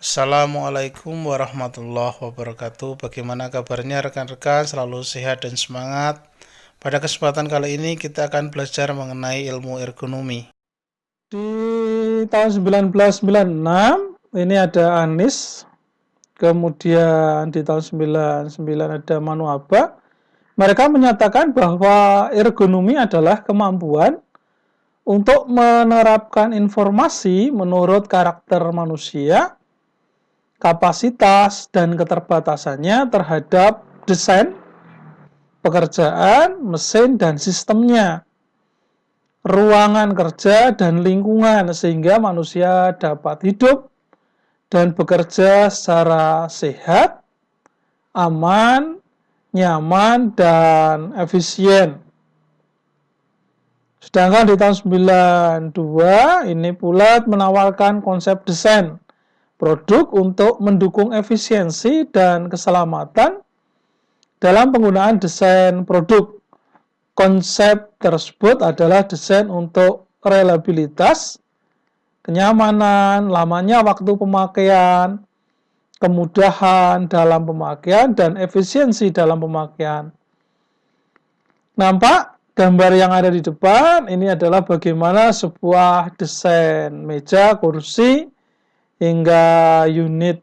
Assalamualaikum warahmatullahi wabarakatuh. Bagaimana kabarnya rekan-rekan? Selalu sehat dan semangat. Pada kesempatan kali ini kita akan belajar mengenai ilmu ergonomi. Di tahun 1996 ini ada Anis, kemudian di tahun 99 ada Manuaba. Mereka menyatakan bahwa ergonomi adalah kemampuan untuk menerapkan informasi menurut karakter manusia, kapasitas dan keterbatasannya terhadap desain, pekerjaan, mesin dan sistemnya, ruangan kerja dan lingkungan sehingga manusia dapat hidup dan bekerja secara sehat, aman, nyaman, dan efisien. Sedangkan di tahun 92 ini Bulat menawarkan konsep desain produk untuk mendukung efisiensi dan keselamatan dalam penggunaan desain produk. Konsep tersebut adalah desain untuk reliabilitas, kenyamanan, lamanya waktu pemakaian, kemudahan dalam pemakaian, dan efisiensi dalam pemakaian. Nampak gambar yang ada di depan, ini adalah bagaimana sebuah desain meja, kursi, hingga unit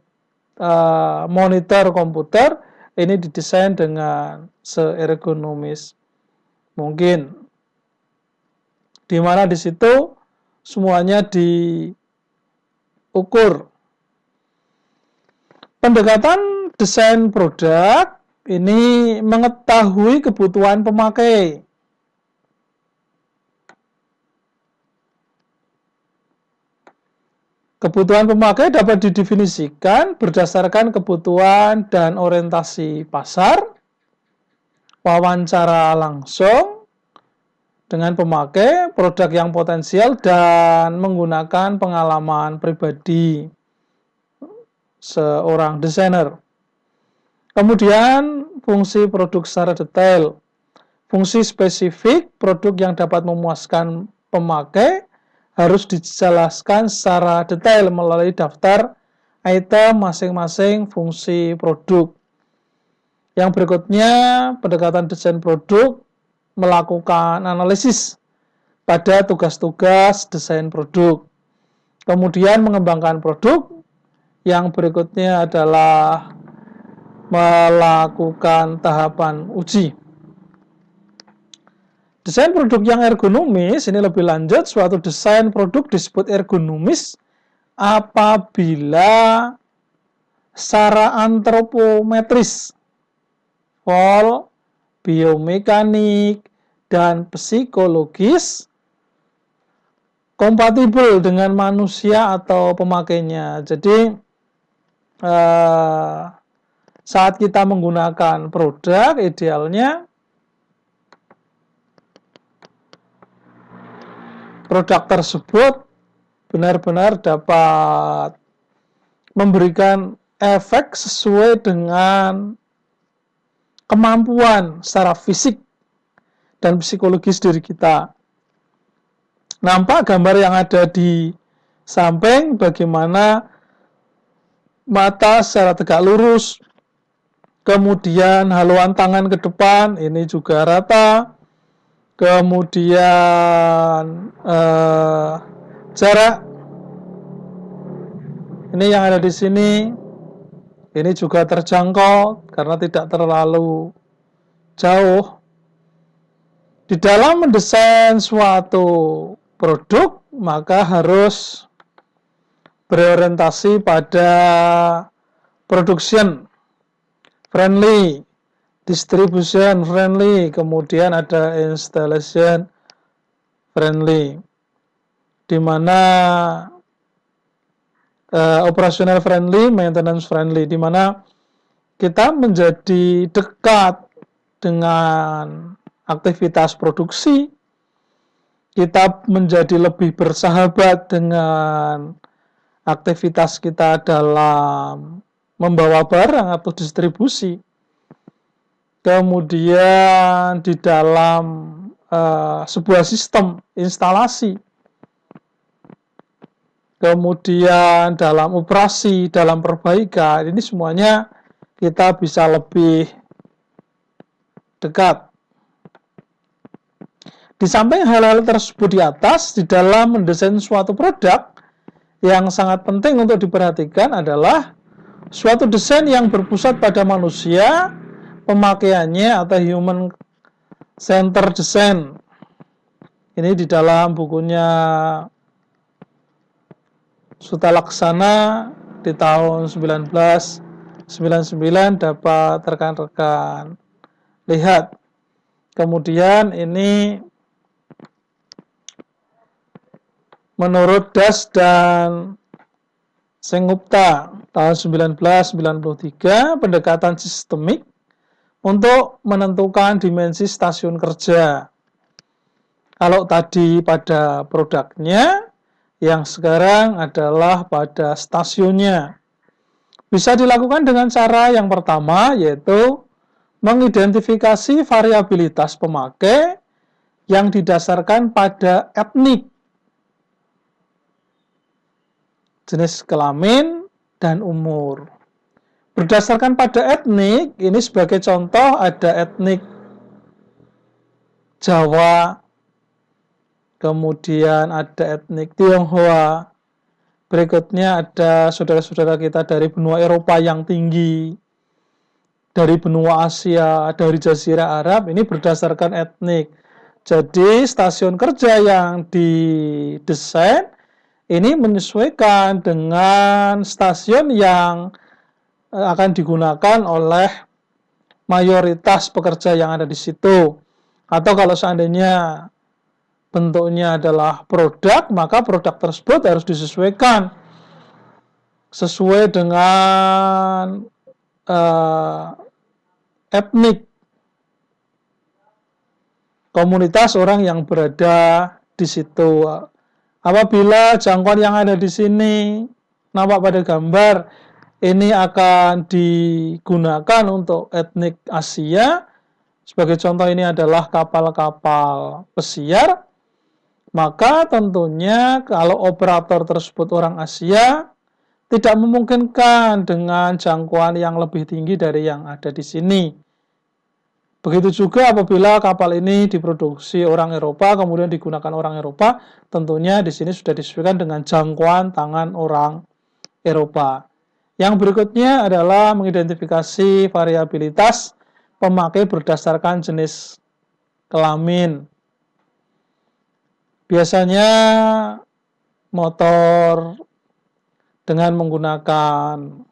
monitor komputer ini didesain dengan seergonomis mungkin, di mana di situ semuanya diukur. Pendekatan desain produk ini mengetahui kebutuhan pemakai. Kebutuhan pemakai dapat didefinisikan berdasarkan kebutuhan dan orientasi pasar, wawancara langsung dengan pemakai, produk yang potensial, dan menggunakan pengalaman pribadi seorang desainer. Kemudian fungsi produk secara detail. Fungsi spesifik produk yang dapat memuaskan pemakai harus dijelaskan secara detail melalui daftar item masing-masing fungsi produk. Yang berikutnya, pendekatan desain produk melakukan analisis pada tugas-tugas desain produk. Kemudian mengembangkan produk. Yang berikutnya adalah melakukan tahapan uji. Desain produk yang ergonomis, ini lebih lanjut, suatu desain produk disebut ergonomis apabila secara antropometris, vol, biomekanik, dan psikologis kompatibel dengan manusia atau pemakainya. Jadi, saat kita menggunakan produk, idealnya produk tersebut benar-benar dapat memberikan efek sesuai dengan kemampuan secara fisik dan psikologis diri kita. Nampak gambar yang ada di samping bagaimana mata secara tegak lurus, kemudian haluan tangan ke depan ini juga rata, kemudian jarak ini yang ada di sini ini juga terjangkau karena tidak terlalu jauh. Di dalam mendesain suatu produk maka harus berorientasi pada production friendly, distribution friendly, kemudian ada installation friendly, di mana operational friendly, maintenance friendly, di mana kita menjadi dekat dengan aktivitas produksi, kita menjadi lebih bersahabat dengan aktivitas kita dalam membawa barang atau distribusi. Kemudian di dalam sebuah sistem instalasi kemudian dalam operasi, dalam perbaikan, ini semuanya kita bisa lebih dekat. Di samping hal-hal tersebut di atas, di dalam mendesain suatu produk, yang sangat penting untuk diperhatikan adalah suatu desain yang berpusat pada manusia, pemakaiannya atau human center design. Ini di dalam bukunya Sutalaksana di tahun 1999 dapat rekan-rekan lihat. Kemudian ini menurut Das dan Sengupta tahun 1993, pendekatan sistemik untuk menentukan dimensi stasiun kerja. Kalau tadi pada produknya, yang sekarang adalah pada stasiunnya. Bisa dilakukan dengan cara yang pertama, yaitu mengidentifikasi variabilitas pemakai yang didasarkan pada etnik, jenis kelamin, dan umur. Berdasarkan pada etnik, ini sebagai contoh ada etnik Jawa, kemudian ada etnik Tionghoa, berikutnya ada saudara-saudara kita dari benua Eropa yang tinggi, dari benua Asia, dari Jazirah Arab, ini berdasarkan etnik. Jadi stasiun kerja yang didesain ini menyesuaikan dengan stasiun yang akan digunakan oleh mayoritas pekerja yang ada di situ. Atau kalau seandainya bentuknya adalah produk, maka produk tersebut harus disesuaikan sesuai dengan etnik komunitas orang yang berada di situ. Apabila jangkauan yang ada di sini nampak pada gambar ini akan digunakan untuk etnik Asia, sebagai contoh ini adalah kapal-kapal pesiar, maka tentunya kalau operator tersebut orang Asia tidak memungkinkan dengan jangkauan yang lebih tinggi dari yang ada di sini. Begitu juga apabila kapal ini diproduksi orang Eropa, kemudian digunakan orang Eropa, tentunya di sini sudah disesuaikan dengan jangkauan tangan orang Eropa. Yang berikutnya adalah mengidentifikasi variabilitas pemakai berdasarkan jenis kelamin. Biasanya motor dengan menggunakan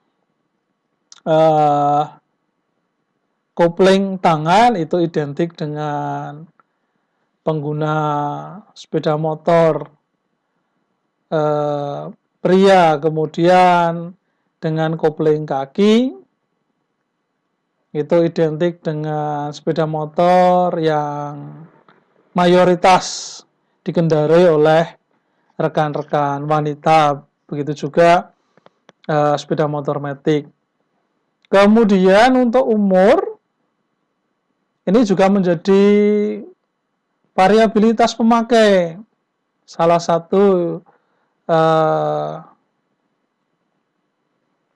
kopling tangan itu identik dengan pengguna sepeda motor pria, kemudian dengan kopling kaki itu identik dengan sepeda motor yang mayoritas dikendarai oleh rekan-rekan wanita, begitu juga sepeda motor matic. Kemudian untuk umur, ini juga menjadi variabilitas pemakai. Salah satu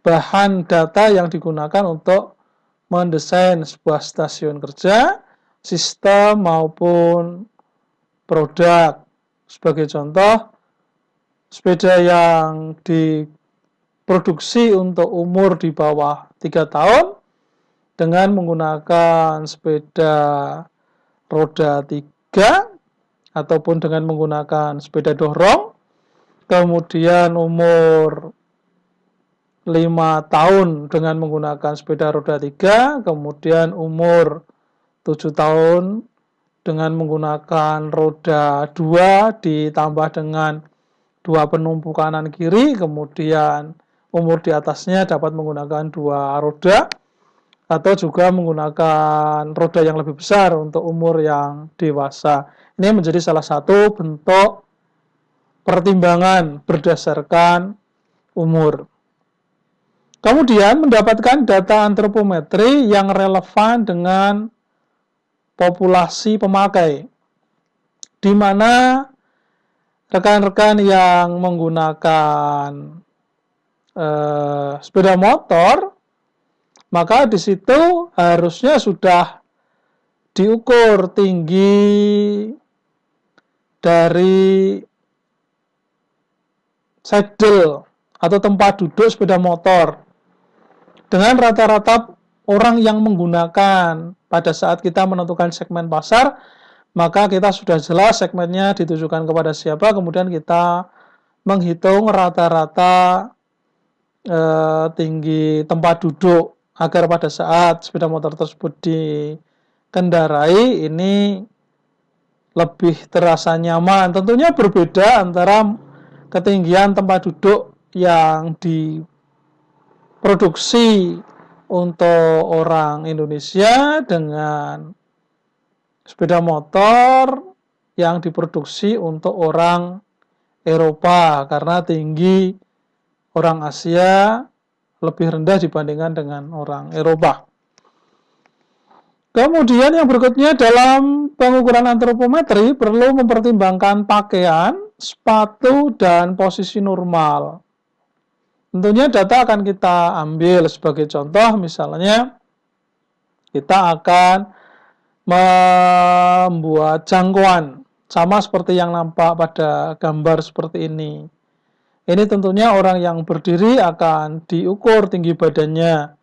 bahan data yang digunakan untuk mendesain sebuah stasiun kerja, sistem maupun produk. Sebagai contoh, sepeda yang diproduksi untuk umur di bawah 3 tahun dengan menggunakan sepeda roda 3 ataupun dengan menggunakan sepeda dorong, kemudian umur 5 tahun dengan menggunakan sepeda roda 3, kemudian umur 7 tahun dengan menggunakan roda 2 ditambah dengan 2 penumpu kanan kiri, kemudian umur di atasnya dapat menggunakan 2 roda, atau juga menggunakan roda yang lebih besar untuk umur yang dewasa. Ini menjadi salah satu bentuk pertimbangan berdasarkan umur. Kemudian mendapatkan data antropometri yang relevan dengan populasi pemakai, di mana rekan-rekan yang menggunakan sepeda motor, maka di situ harusnya sudah diukur tinggi dari saddle atau tempat duduk sepeda motor dengan rata-rata orang yang menggunakan pada saat kita menentukan segmen pasar, maka kita sudah jelas segmennya ditujukan kepada siapa, kemudian kita menghitung rata-rata tinggi tempat duduk agar pada saat sepeda motor tersebut dikendarai ini lebih terasa nyaman. Tentunya berbeda antara ketinggian tempat duduk yang diproduksi untuk orang Indonesia dengan sepeda motor yang diproduksi untuk orang Eropa, karena tinggi orang Asia lebih rendah dibandingkan dengan orang Eropa. Kemudian yang berikutnya, dalam pengukuran antropometri perlu mempertimbangkan pakaian, sepatu, dan posisi normal. Tentunya data akan kita ambil sebagai contoh, misalnya kita akan membuat jangkauan, sama seperti yang nampak pada gambar seperti ini. Ini tentunya orang yang berdiri akan diukur tinggi badannya,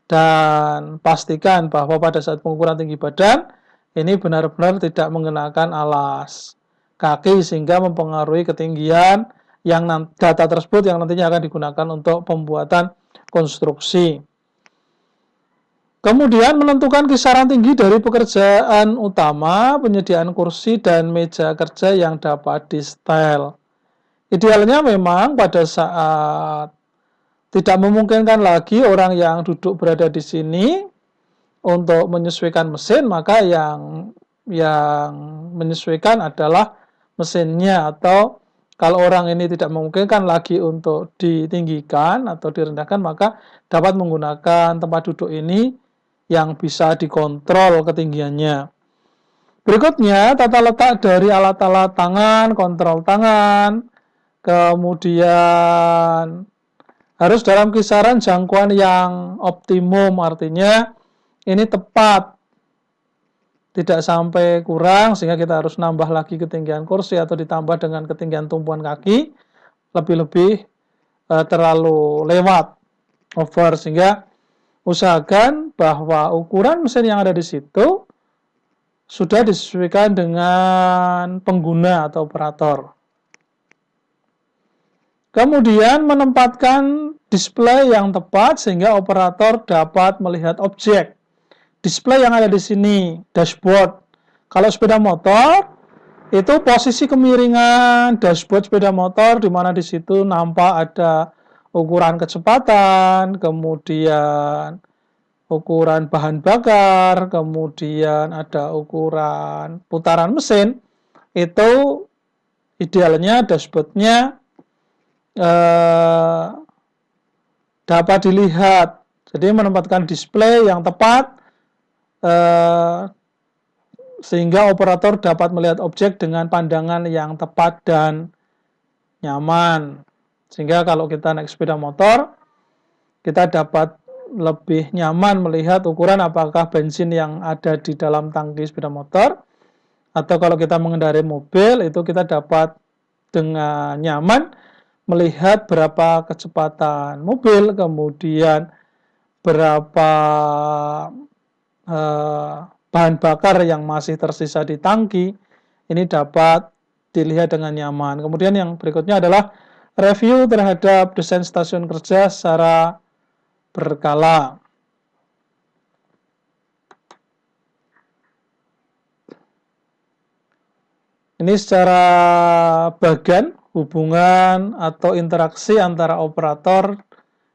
dan pastikan bahwa pada saat pengukuran tinggi badan ini benar-benar tidak mengenakan alas kaki sehingga mempengaruhi ketinggian yang data tersebut yang nantinya akan digunakan untuk pembuatan konstruksi. Kemudian menentukan kisaran tinggi dari pekerjaan utama, penyediaan kursi dan meja kerja yang dapat di-setel. Idealnya memang pada saat tidak memungkinkan lagi orang yang duduk berada di sini untuk menyesuaikan mesin, maka yang menyesuaikan adalah mesinnya, atau kalau orang ini tidak memungkinkan lagi untuk ditinggikan atau direndahkan, maka dapat menggunakan tempat duduk ini yang bisa dikontrol ketinggiannya. Berikutnya, tata letak dari alat-alat tangan, kontrol tangan, kemudian harus dalam kisaran jangkauan yang optimum, artinya ini tepat, tidak sampai kurang sehingga kita harus nambah lagi ketinggian kursi atau ditambah dengan ketinggian tumpuan kaki, lebih-lebih terlalu lewat, over, sehingga usahakan bahwa ukuran mesin yang ada di situ sudah disesuaikan dengan pengguna atau operator. Kemudian menempatkan display yang tepat sehingga operator dapat melihat objek. Display yang ada di sini, dashboard. Kalau sepeda motor, itu posisi kemiringan dashboard sepeda motor, di mana di situ nampak ada ukuran kecepatan, kemudian ukuran bahan bakar, kemudian ada ukuran putaran mesin. Itu idealnya dashboardnya dapat dilihat. Jadi menempatkan display yang tepat sehingga operator dapat melihat objek dengan pandangan yang tepat dan nyaman. Sehingga kalau kita naik sepeda motor, kita dapat lebih nyaman melihat ukuran apakah bensin yang ada di dalam tangki sepeda motor, atau kalau kita mengendarai mobil itu kita dapat dengan nyaman melihat berapa kecepatan mobil, kemudian berapa bahan bakar yang masih tersisa di tangki, ini dapat dilihat dengan nyaman. Kemudian yang berikutnya adalah review terhadap desain stasiun kerja secara berkala. Ini secara bagan hubungan atau interaksi antara operator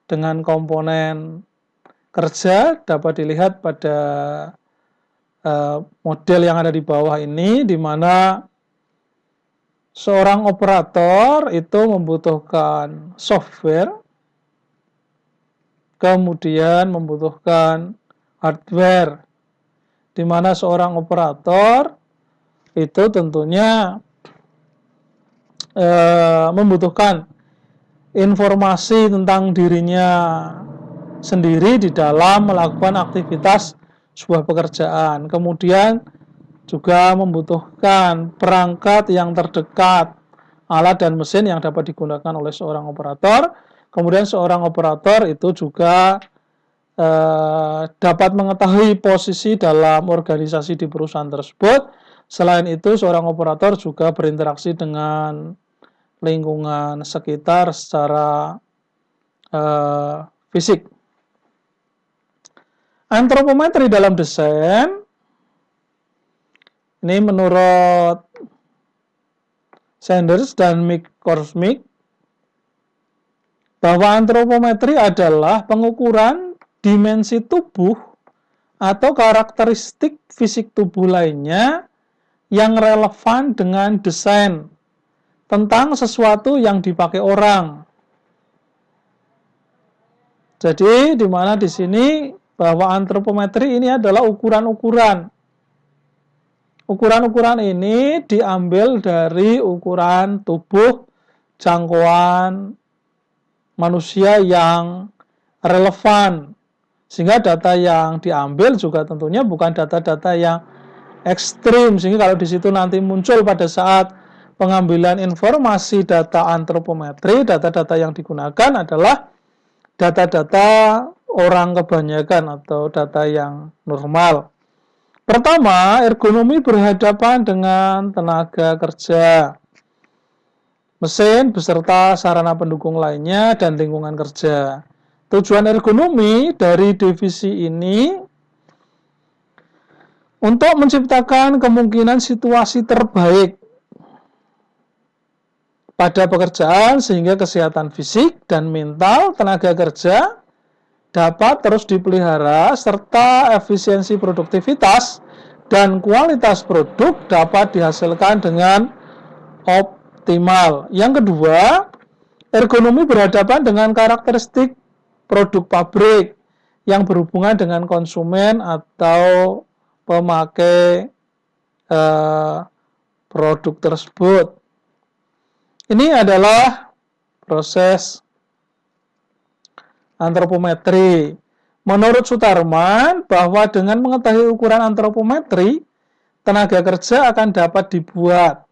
dengan komponen kerja dapat dilihat pada model yang ada di bawah ini, di mana seorang operator itu membutuhkan software, kemudian membutuhkan hardware, di mana seorang operator itu tentunya membutuhkan informasi tentang dirinya sendiri di dalam melakukan aktivitas sebuah pekerjaan. Kemudian juga membutuhkan perangkat yang terdekat, alat dan mesin yang dapat digunakan oleh seorang operator. Kemudian seorang operator itu juga dapat mengetahui posisi dalam organisasi di perusahaan tersebut. Selain itu, seorang operator juga berinteraksi dengan lingkungan sekitar secara fisik. Antropometri dalam desain, ini menurut Sanders dan McCormick, bahwa antropometri adalah pengukuran dimensi tubuh atau karakteristik fisik tubuh lainnya yang relevan dengan desain tentang sesuatu yang dipakai orang. Jadi di mana di sini bahwa antropometri ini adalah ukuran-ukuran. Ukuran-ukuran ini diambil dari ukuran tubuh jangkauan manusia yang relevan. Sehingga data yang diambil juga tentunya bukan data-data yang ekstrim. Sehingga kalau di situ nanti muncul pada saat pengambilan informasi data antropometri, data-data yang digunakan adalah data-data orang kebanyakan atau data yang normal. Pertama, ergonomi berhadapan dengan tenaga kerja, mesin beserta sarana pendukung lainnya dan lingkungan kerja. Tujuan ergonomi dari divisi ini untuk menciptakan kemungkinan situasi terbaik pada pekerjaan sehingga kesehatan fisik dan mental tenaga kerja dapat terus dipelihara serta efisiensi produktivitas dan kualitas produk dapat dihasilkan dengan optimal. Yang kedua, ergonomi berhadapan dengan karakteristik produk pabrik yang berhubungan dengan konsumen atau pemakai produk tersebut. Ini adalah proses antropometri. Menurut Sutarman, bahwa dengan mengetahui ukuran antropometri, tenaga kerja akan dapat dibuat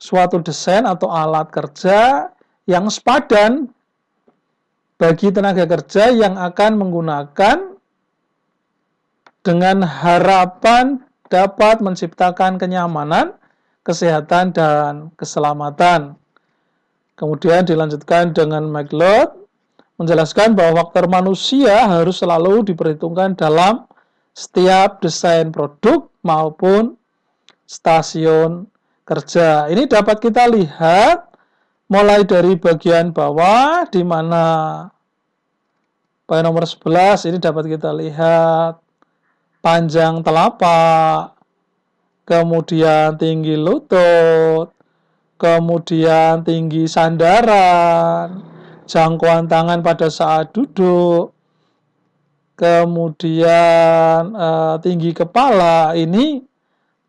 suatu desain atau alat kerja yang sepadan bagi tenaga kerja yang akan menggunakan dengan harapan dapat menciptakan kenyamanan, kesehatan, dan keselamatan. Kemudian dilanjutkan dengan McLeod menjelaskan bahwa faktor manusia harus selalu diperhitungkan dalam setiap desain produk maupun stasiun kerja. Ini dapat kita lihat mulai dari bagian bawah di mana pada nomor 11 ini dapat kita lihat panjang telapak, kemudian tinggi lutut, kemudian tinggi sandaran, jangkauan tangan pada saat duduk, kemudian tinggi kepala. Ini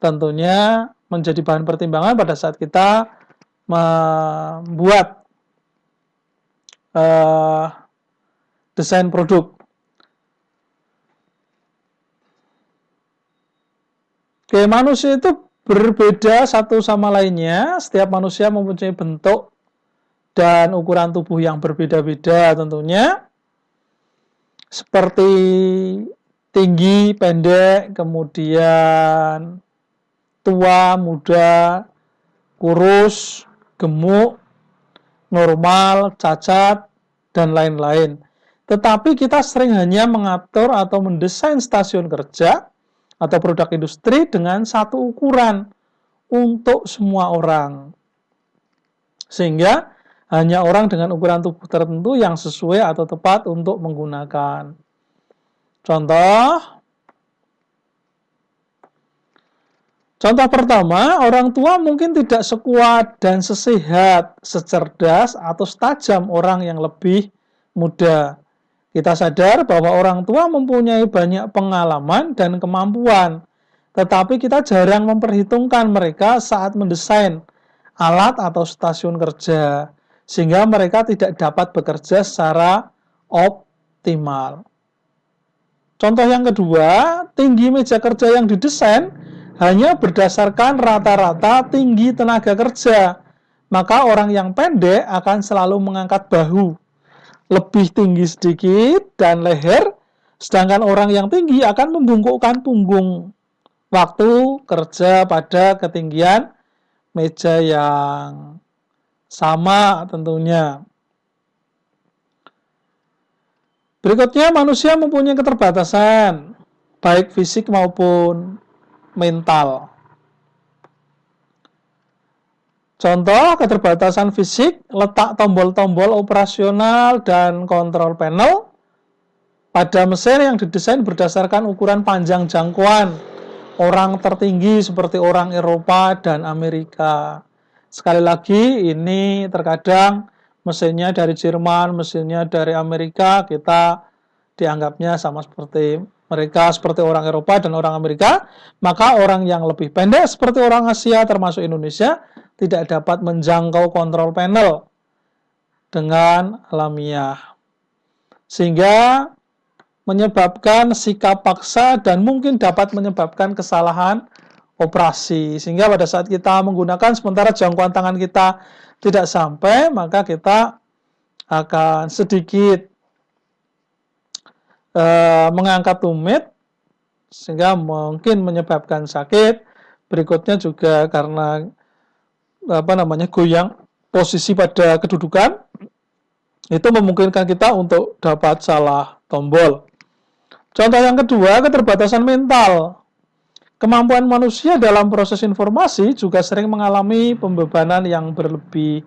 tentunya menjadi bahan pertimbangan pada saat kita membuat desain produk. Oke, manusia itu berbeda satu sama lainnya. Setiap manusia mempunyai bentuk dan ukuran tubuh yang berbeda-beda tentunya. Seperti tinggi, pendek, kemudian tua, muda, kurus, gemuk, normal, cacat, dan lain-lain. Tetapi kita sering hanya mengatur atau mendesain stasiun kerja atau produk industri dengan satu ukuran untuk semua orang. Sehingga hanya orang dengan ukuran tubuh tertentu yang sesuai atau tepat untuk menggunakan. Contoh pertama, orang tua mungkin tidak sekuat dan sesehat, secerdas atau setajam orang yang lebih muda. Kita sadar bahwa orang tua mempunyai banyak pengalaman dan kemampuan, tetapi kita jarang memperhitungkan mereka saat mendesain alat atau stasiun kerja, sehingga mereka tidak dapat bekerja secara optimal. Contoh yang kedua, tinggi meja kerja yang didesain hanya berdasarkan rata-rata tinggi tenaga kerja. Maka orang yang pendek akan selalu mengangkat bahu lebih tinggi sedikit dan leher, sedangkan orang yang tinggi akan membungkukkan punggung waktu kerja pada ketinggian meja yang sama tentunya. Berikutnya, manusia mempunyai keterbatasan, baik fisik maupun mental. Contoh keterbatasan fisik, letak tombol-tombol operasional dan kontrol panel pada mesin yang didesain berdasarkan ukuran panjang jangkauan orang tertinggi seperti orang Eropa dan Amerika. Sekali lagi, ini terkadang mesinnya dari Jerman, mesinnya dari Amerika, kita dianggapnya sama seperti mereka, seperti orang Eropa dan orang Amerika, maka orang yang lebih pendek seperti orang Asia termasuk Indonesia tidak dapat menjangkau kontrol panel dengan alamiah, sehingga menyebabkan sikap paksa dan mungkin dapat menyebabkan kesalahan operasi, sehingga pada saat kita menggunakan sementara jangkauan tangan kita tidak sampai, maka kita akan sedikit mengangkat tumit sehingga mungkin menyebabkan sakit. Berikutnya juga karena goyang posisi pada kedudukan, itu memungkinkan kita untuk dapat salah tombol. Contoh yang kedua, keterbatasan mental. Kemampuan manusia dalam proses informasi juga sering mengalami pembebanan yang berlebih,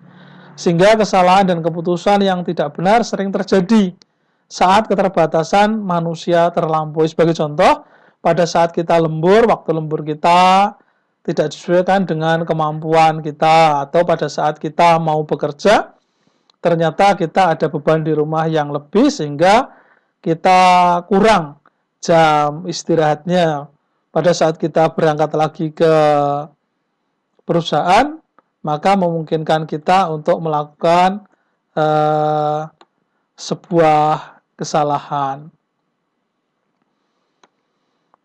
sehingga kesalahan dan keputusan yang tidak benar sering terjadi saat keterbatasan manusia terlampaui. Sebagai contoh, pada saat kita lembur, waktu lembur kita tidak disesuaikan dengan kemampuan kita, atau pada saat kita mau bekerja, ternyata kita ada beban di rumah yang lebih, sehingga kita kurang jam istirahatnya. Pada saat kita berangkat lagi ke perusahaan, maka memungkinkan kita untuk melakukan sebuah kesalahan.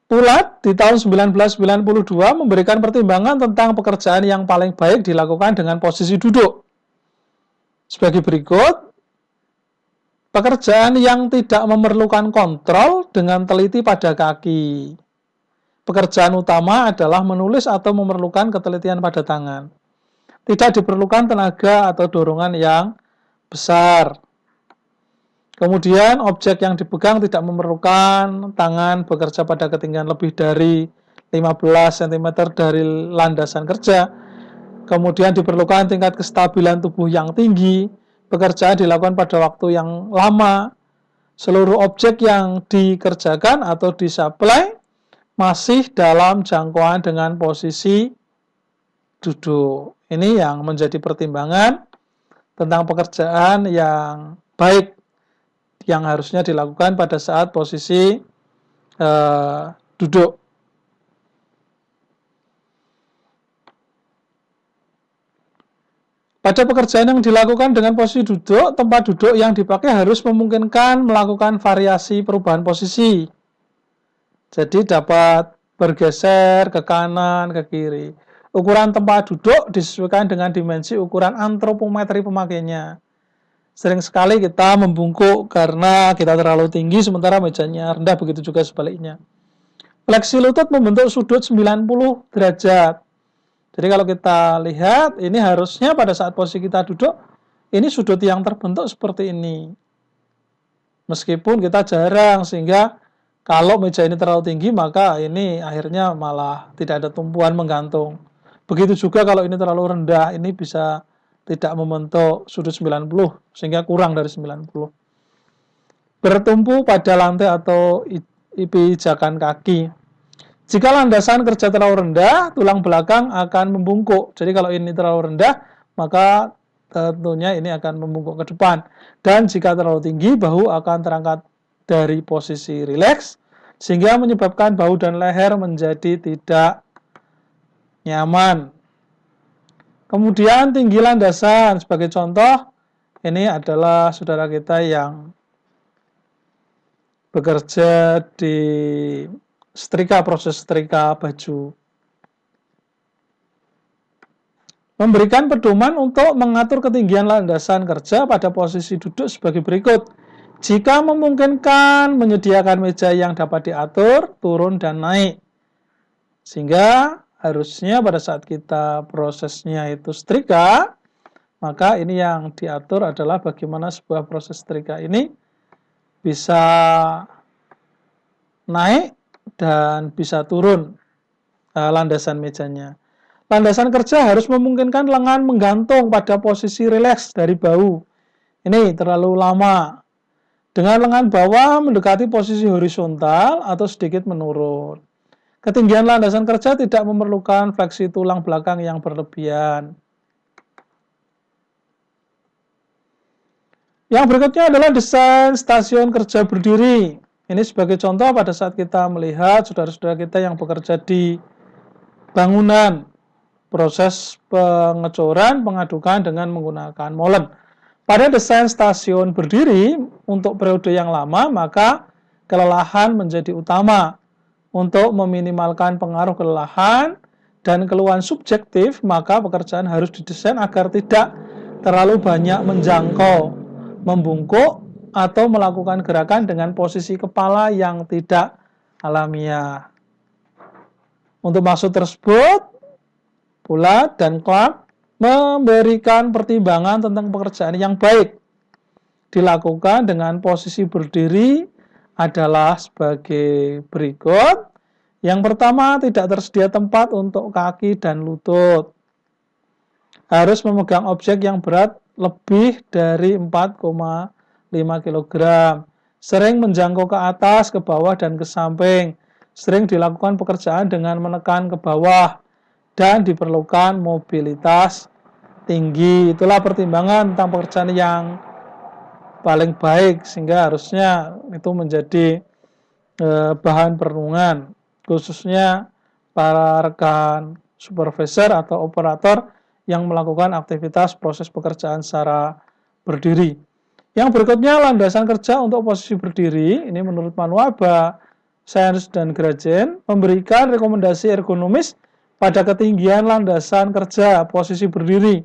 Pulat di tahun 1992 memberikan pertimbangan tentang pekerjaan yang paling baik dilakukan dengan posisi duduk. Sebagai berikut, pekerjaan yang tidak memerlukan kontrol dengan teliti pada kaki. Pekerjaan utama adalah menulis atau memerlukan ketelitian pada tangan. Tidak diperlukan tenaga atau dorongan yang besar. Kemudian objek yang dipegang tidak memerlukan tangan bekerja pada ketinggian lebih dari 15 cm dari landasan kerja. Kemudian diperlukan tingkat kestabilan tubuh yang tinggi. Pekerjaan dilakukan pada waktu yang lama. Seluruh objek yang dikerjakan atau disuplai masih dalam jangkauan dengan posisi duduk. Ini yang menjadi pertimbangan tentang pekerjaan yang baik yang harusnya dilakukan pada saat posisi duduk. Pada pekerjaan yang dilakukan dengan posisi duduk, tempat duduk yang dipakai harus memungkinkan melakukan variasi perubahan posisi. Jadi dapat bergeser ke kanan, ke kiri. Ukuran tempat duduk disesuaikan dengan dimensi ukuran antropometri pemakainya. Sering sekali kita membungkuk karena kita terlalu tinggi sementara mejanya rendah, begitu juga sebaliknya. Fleksi lutut membentuk sudut 90 derajat. Jadi kalau kita lihat, ini harusnya pada saat posisi kita duduk, ini sudut yang terbentuk seperti ini. Meskipun kita jarang, sehingga kalau meja ini terlalu tinggi, maka ini akhirnya malah tidak ada tumpuan menggantung. Begitu juga kalau ini terlalu rendah, ini bisa tidak membentuk sudut 90, sehingga kurang dari 90. Bertumpu pada lantai atau pijakan kaki. Jika landasan kerja terlalu rendah, tulang belakang akan membungkuk. Jadi kalau ini terlalu rendah, maka tentunya ini akan membungkuk ke depan. Dan jika terlalu tinggi, bahu akan terangkat dari posisi rileks, sehingga menyebabkan bahu dan leher menjadi tidak nyaman. Kemudian tinggi landasan, sebagai contoh, ini adalah saudara kita yang bekerja di setrika, proses setrika baju. Memberikan pedoman untuk mengatur ketinggian landasan kerja pada posisi duduk sebagai berikut. Jika memungkinkan, menyediakan meja yang dapat diatur, turun dan naik. Sehingga harusnya pada saat kita prosesnya itu setrika, maka ini yang diatur adalah bagaimana sebuah proses setrika ini bisa naik dan bisa turun landasan mejanya. Landasan kerja harus memungkinkan lengan menggantung pada posisi rileks dari bahu. Ini terlalu lama. Dengan lengan bawah mendekati posisi horizontal atau sedikit menurun. Ketinggian landasan kerja tidak memerlukan fleksi tulang belakang yang berlebihan. Yang berikutnya adalah desain stasiun kerja berdiri. Ini sebagai contoh pada saat kita melihat saudara-saudara kita yang bekerja di bangunan, proses pengecoran, pengadukan dengan menggunakan molen. Pada desain stasiun berdiri untuk periode yang lama, maka kelelahan menjadi utama. Untuk meminimalkan pengaruh kelelahan dan keluhan subjektif, maka pekerjaan harus didesain agar tidak terlalu banyak menjangkau, membungkuk, atau melakukan gerakan dengan posisi kepala yang tidak alamiah. Untuk maksud tersebut, Bulat dan Clark memberikan pertimbangan tentang pekerjaan yang baik. Dilakukan dengan posisi berdiri adalah sebagai berikut. Yang pertama, tidak tersedia tempat untuk kaki dan lutut. Harus memegang objek yang berat lebih dari 4,5 kg. Sering menjangkau ke atas, ke bawah, dan ke samping. Sering dilakukan pekerjaan dengan menekan ke bawah. Dan diperlukan mobilitas tinggi. Itulah pertimbangan tentang pekerjaan yang paling baik, sehingga harusnya itu menjadi bahan perenungan, khususnya para rekan supervisor atau operator yang melakukan aktivitas proses pekerjaan secara berdiri. Yang berikutnya, landasan kerja untuk posisi berdiri. Ini menurut manual Science dan Grajen memberikan rekomendasi ergonomis pada ketinggian landasan kerja posisi berdiri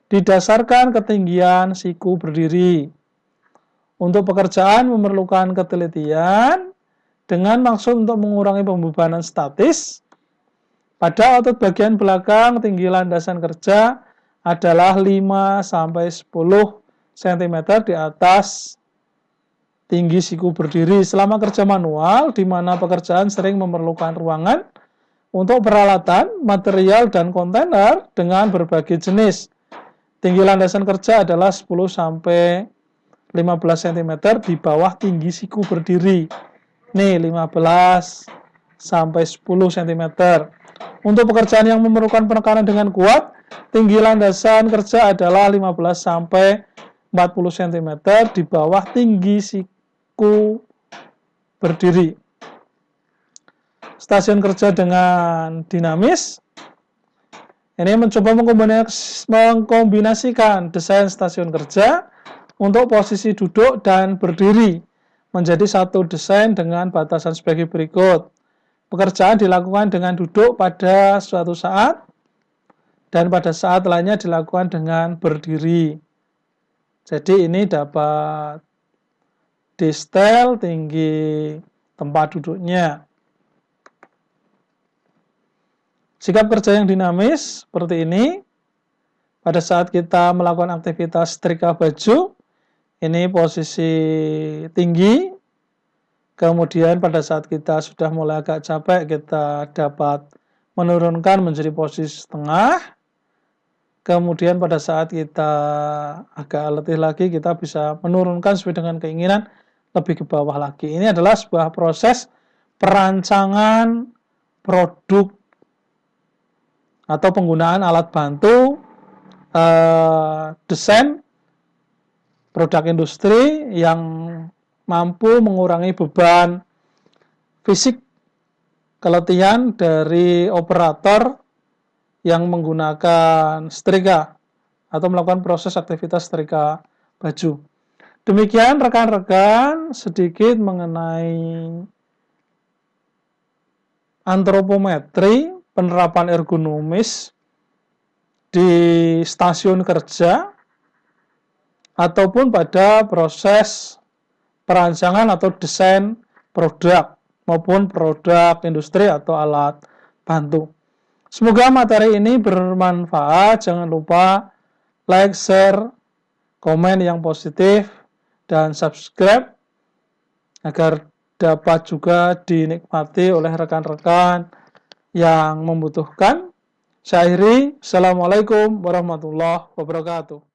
didasarkan ketinggian siku berdiri. Untuk pekerjaan memerlukan ketelitian dengan maksud untuk mengurangi pembebanan statis. Pada otot bagian belakang, tinggi landasan kerja adalah 5-10 cm di atas tinggi siku berdiri. Selama kerja manual, di mana pekerjaan sering memerlukan ruangan untuk peralatan, material, dan kontainer dengan berbagai jenis. Tinggi landasan kerja adalah 10-15 cm di bawah tinggi siku berdiri. Nih, 15-10 cm. Untuk pekerjaan yang memerlukan penekanan dengan kuat, tinggi landasan kerja adalah 15-40 cm di bawah tinggi siku berdiri. Stasiun kerja dengan dinamis. Ini mencoba mengkombinasikan desain stasiun kerja untuk posisi duduk dan berdiri menjadi satu desain dengan batasan sebagai berikut. Pekerjaan dilakukan dengan duduk pada suatu saat dan pada saat lainnya dilakukan dengan berdiri. Jadi ini dapat di-setel tinggi tempat duduknya. Sikap kerja yang dinamis seperti ini. Pada saat kita melakukan aktivitas setrika baju, ini posisi tinggi. Kemudian pada saat kita sudah mulai agak capek, kita dapat menurunkan menjadi posisi setengah. Kemudian pada saat kita agak letih lagi, kita bisa menurunkan sesuai dengan keinginan lebih ke bawah lagi. Ini adalah sebuah proses perancangan produk atau penggunaan alat bantu desain produk industri yang mampu mengurangi beban fisik keletihan dari operator yang menggunakan setrika atau melakukan proses aktivitas setrika baju. Demikian rekan-rekan sedikit mengenai antropometri, penerapan ergonomis di stasiun kerja ataupun pada proses perancangan atau desain produk maupun produk industri atau alat bantu. Semoga materi ini bermanfaat. Jangan lupa like, share, komen yang positif, dan subscribe agar dapat juga dinikmati oleh rekan-rekan yang membutuhkan. Saya akhiri, Assalamualaikum warahmatullahi wabarakatuh.